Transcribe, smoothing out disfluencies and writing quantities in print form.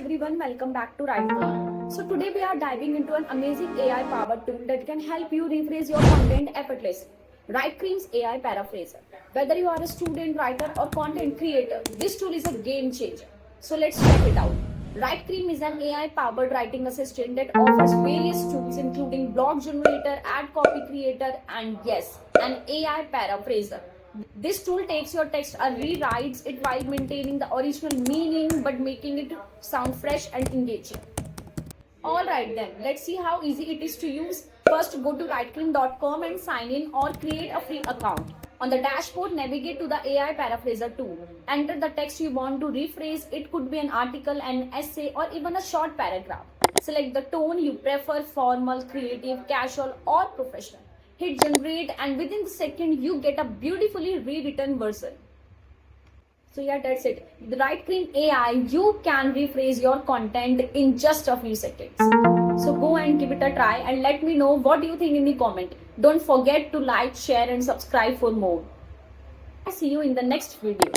everyone, welcome back to WriteCream's. So today we are diving into an amazing AI powered tool that can help you rephrase your content effortlessly. WriteCream's AI Paraphraser. Whether you are a student, writer or content creator, this tool is a game changer. So let's check it out. WriteCream is an AI powered writing assistant that offers various tools including blog generator, ad copy creator and yes, an AI paraphraser. This tool takes your text and rewrites it while maintaining the original meaning but making it sound fresh and engaging. Alright then, let's see how easy it is to use. First, go to writecream.com and sign in or create a free account. On the dashboard, navigate to the AI Paraphraser tool. Enter the text you want to rephrase. It could be an article, an essay, or even a short paragraph. Select the tone you prefer, formal, creative, casual, or professional. Hit generate and within the second you get a beautifully rewritten version. So yeah, that's it. With the WriteCream AI, you can rephrase your content in just a few seconds. So go and give it a try and let me know what you think in the comment. Don't forget to like, share and subscribe for more. I'll see you in the next video.